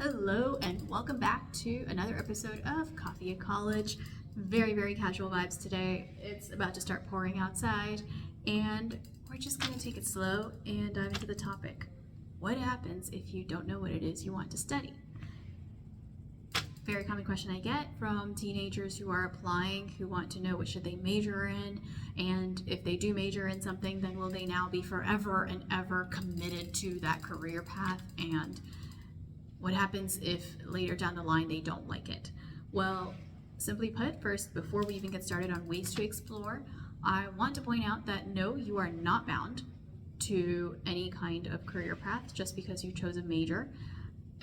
Hello and welcome back to another episode of Coffee at College. Very casual vibes today. It's about to start pouring outside and we're just going to take it slow and dive into the topic. What happens if you don't know what it is you want to study? Very common question I get from teenagers who are applying, who want to know what should they major in, and if they do major in something, then will they now be forever and ever committed to that career path, and what happens if later down the line they don't like it? Well, simply put, first, before we even get started on ways to explore, I want to point out that no, you are not bound to any kind of career path just because you chose a major.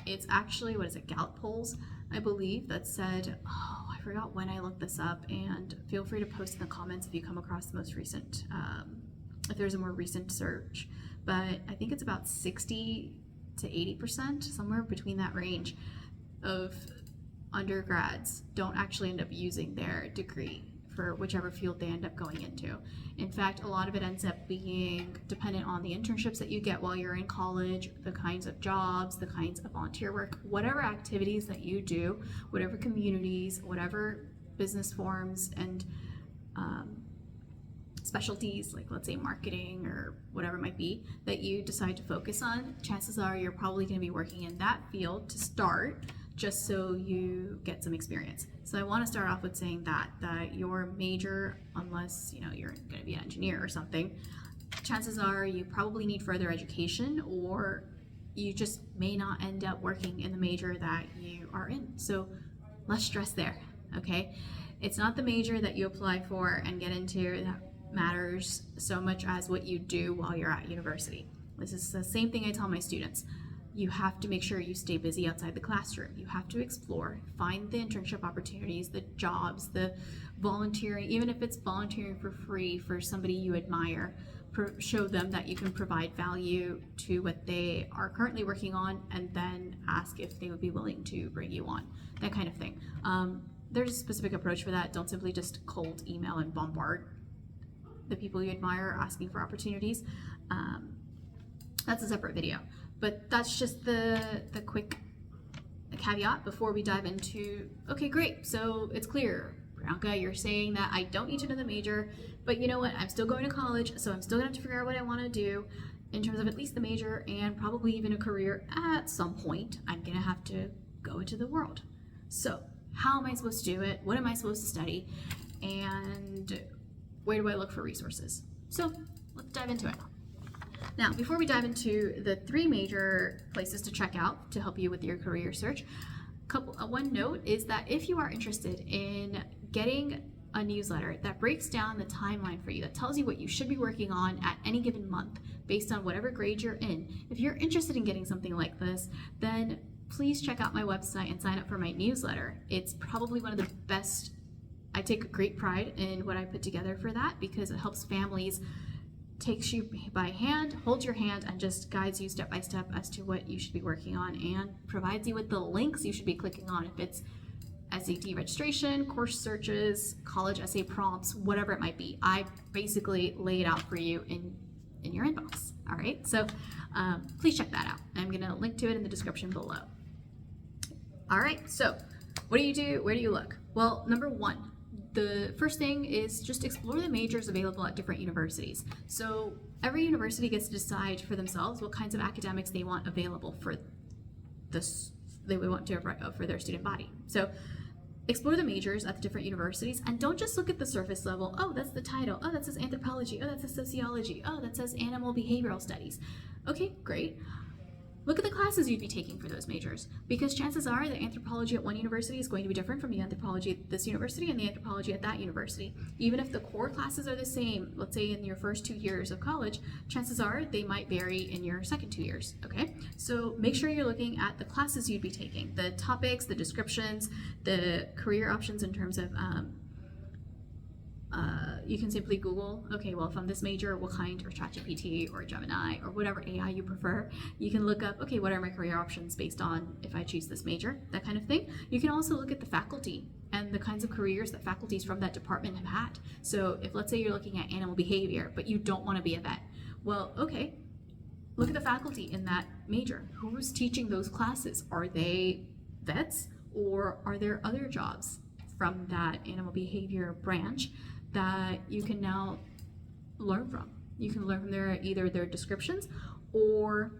It's actually, Gallup polls, I believe, that said, I forgot when I looked this up, and feel free to post in the comments if you come across the most recent, if there's a more recent search, but I think it's about 60 to 80%, somewhere between that range, of undergrads don't actually end up using their degree for whichever field they end up going into. In fact, a lot of it ends up being dependent on the internships that you get while you're in college, the kinds of jobs, the kinds of volunteer work, whatever activities that you do, whatever communities, whatever business forms and specialties, like let's say marketing or whatever it might be, that you decide to focus on, chances are you're probably going to be working in that field to start, just so you get some experience. So I want to start off with saying that your major, unless you're going to be an engineer or something, chances are you probably need further education, or you just may not end up working in the major that you are in. So less stress there, okay? It's not the major that you apply for and get into that matters so much as what you do while you're at university. This is the same thing I tell my students. You have to make sure you stay busy outside the classroom. You have to explore, find the internship opportunities, the jobs, the volunteering, even if it's volunteering for free for somebody you admire. Show them that you can provide value to what they are currently working on, and then ask if they would be willing to bring you on, that kind of thing. There's a specific approach for that. Don't simply just cold email and bombard the people you admire asking for opportunities. That's a separate video, but that's just the quick caveat before we dive into, okay, great, so it's clear, Priyanka, you're saying that I don't need to know the major, but you know what, I'm still going to college, so I'm still gonna have to figure out what I want to do in terms of at least the major and probably even a career at some point. I'm gonna have to go into the world. So how am I supposed to do it? What am I supposed to study? And where do I look for resources? So let's dive into it. Now, before we dive into the 3 major places to check out to help you with your career search, one note is that if you are interested in getting a newsletter that breaks down the timeline for you, that tells you what you should be working on at any given month based on whatever grade you're in, if you're interested in getting something like this, then please check out my website and sign up for my newsletter. It's probably one of the best. I take great pride in what I put together for that, because it helps families, takes you by hand, holds your hand, and just guides you step by step as to what you should be working on, and provides you with the links you should be clicking on if it's SAT registration, course searches, college essay prompts, whatever it might be. I basically lay it out for you in your inbox. All right, so please check that out. I'm gonna link to it in the description below. All right, so what do you do? Where do you look? Well, number one, the first thing is just explore the majors available at different universities. So every university gets to decide for themselves what kinds of academics they want available for this, they want to for their student body. So explore the majors at the different universities, and don't just look at the surface level. Oh, that's the title. Oh, that says anthropology. Oh, that says sociology. Oh, that says animal behavioral studies. Okay, great. Look at the classes you'd be taking for those majors, because chances are the anthropology at one university is going to be different from the anthropology at this university and the anthropology at that university. Even if the core classes are the same, let's say in your first 2 years of college, chances are they might vary in your second 2 years, okay? So make sure you're looking at the classes you'd be taking, the topics, the descriptions, the career options in terms of you can simply Google, okay, well, from this major, what kind, or ChatGPT or Gemini or whatever AI you prefer. You can look up, okay, what are my career options based on if I choose this major, that kind of thing. You can also look at the faculty and the kinds of careers that faculties from that department have had. So if, let's say, you're looking at animal behavior, but you don't want to be a vet, well, okay, look at the faculty in that major. Who's teaching those classes? Are they vets, or are there other jobs from that animal behavior branch that you can now learn from? You can learn from either their descriptions, or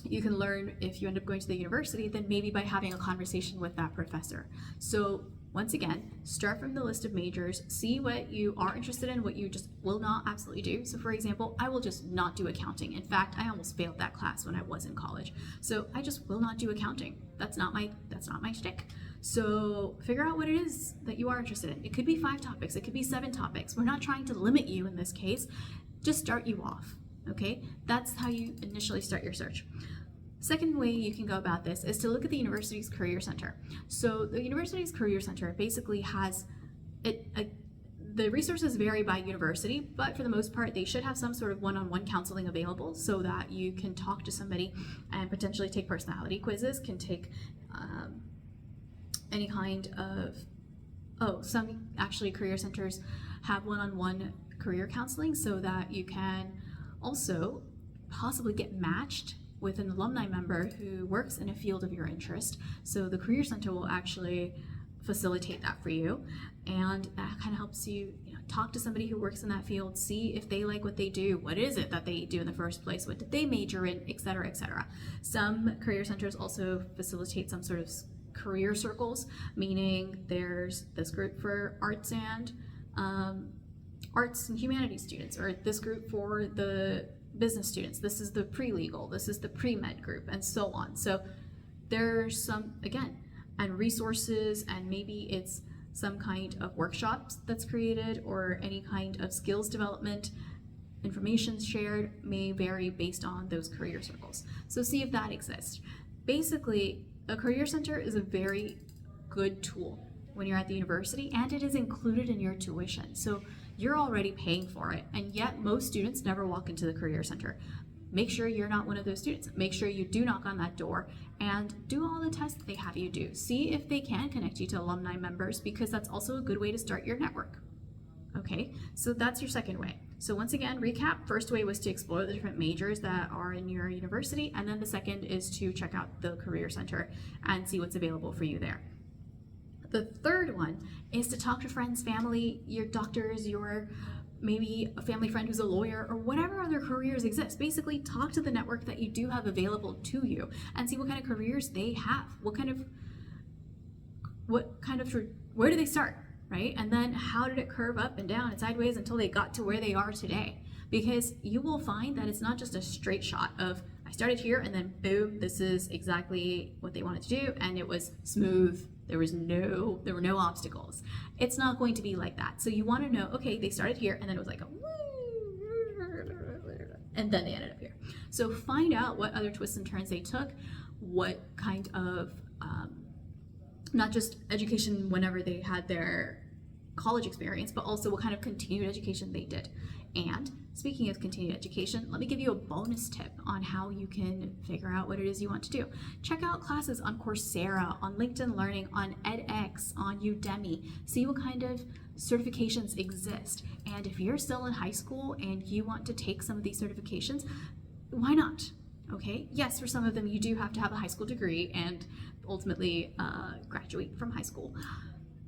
you can learn, if you end up going to the university, then maybe by having a conversation with that professor. So once again, start from the list of majors, see what you are interested in, what you just will not absolutely do. So for example, I will just not do accounting. In fact, I almost failed that class when I was in college. So I just will not do accounting. That's not my shtick. So figure out what it is that you are interested in. It could be 5 topics, it could be 7 topics. We're not trying to limit you in this case, just start you off, okay? That's how you initially start your search. Second way you can go about this is to look at the university's career center. So the university's career center basically has the resources vary by university, but for the most part, they should have some sort of one-on-one counseling available so that you can talk to somebody and potentially take personality quizzes, can take any kind of, some actually career centers have one-on-one career counseling so that you can also possibly get matched with an alumni member who works in a field of your interest. So the Career Center will actually facilitate that for you, and that kind of helps you, talk to somebody who works in that field, see if they like what they do, what is it that they do in the first place, what did they major in, etc., etc. Some career centers also facilitate some sort of career circles, meaning there's this group for arts and humanities students, or this group for the business students, this is the pre-legal, this is the pre-med group, and so on. So there's some, again, and resources, and maybe it's some kind of workshops that's created, or any kind of skills development, information shared may vary based on those career circles. So see if that exists. Basically, a career center is a very good tool when you're at the university, and it is included in your tuition. So you're already paying for it, and yet most students never walk into the career center. Make sure you're not one of those students. Make sure you do knock on that door and do all the tests that they have you do. See if they can connect you to alumni members, because that's also a good way to start your network. Okay, so that's your second way. So once again, recap, first way was to explore the different majors that are in your university, and then the second is to check out the career center and see what's available for you there. The third one is to talk to friends, family, your doctors, your maybe a family friend who's a lawyer, or whatever other careers exist. Basically, talk to the network that you do have available to you and see what kind of careers they have. Where do they start, right? And then how did it curve up and down and sideways until they got to where they are today? Because you will find that it's not just a straight shot of, I started here and then boom, this is exactly what they wanted to do, and it was smooth. There were no obstacles. It's not going to be like that. So you want to know, okay, they started here and then it was like and then they ended up here. So find out what other twists and turns they took, what kind of, not just education whenever they had their college experience, but also what kind of continued education they did. And speaking of continued education, let me give you a bonus tip on how you can figure out what it is you want to do. Check out classes on Coursera, on LinkedIn Learning, on edX, on Udemy. See what kind of certifications exist. And if you're still in high school and you want to take some of these certifications, why not? Okay, yes, for some of them you do have to have a high school degree and ultimately graduate from high school.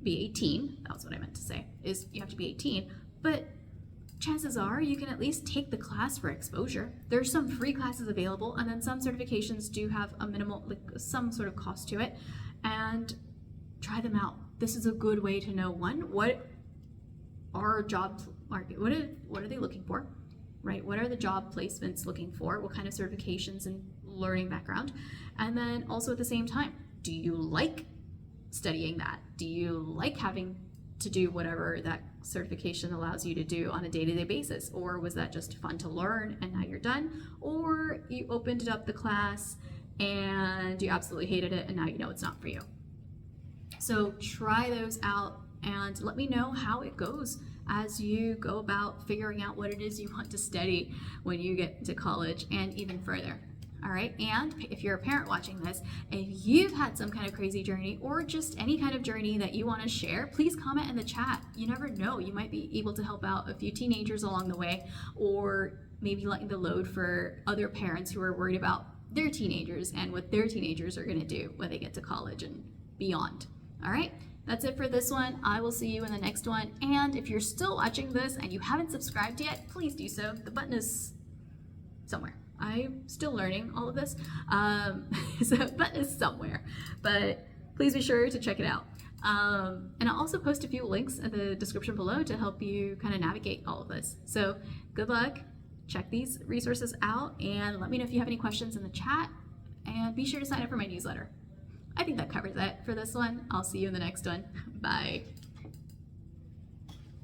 Be 18, that's what I meant to say, is you have to be 18, but chances are you can at least take the class for exposure. There's some free classes available, and then some certifications do have a minimal, some sort of cost to it, and try them out. This is a good way to know, one, what are job market, what are they looking for, right? What are the job placements looking for? What kind of certifications and learning background? And then also at the same time, do you like studying that? Do you like having to do whatever that certification allows you to do on a day-to-day basis? Or was that just fun to learn and now you're done? Or you opened up the class and you absolutely hated it and now you know it's not for you. So try those out and let me know how it goes as you go about figuring out what it is you want to study when you get to college and even further. All right, and if you're a parent watching this, if you've had some kind of crazy journey or just any kind of journey that you want to share, please comment in the chat. You never know, you might be able to help out a few teenagers along the way, or maybe lighten the load for other parents who are worried about their teenagers and what their teenagers are going to do when they get to college and beyond. All right, that's it for this one. I will see you in the next one. And if you're still watching this and you haven't subscribed yet, please do so. The button is somewhere. I'm still learning all of this, so the button is somewhere, but please be sure to check it out. And I'll also post a few links in the description below to help you kind of navigate all of this. So good luck, check these resources out, and let me know if you have any questions in the chat, and be sure to sign up for my newsletter. I think that covers it for this one. I'll see you in the next one. Bye.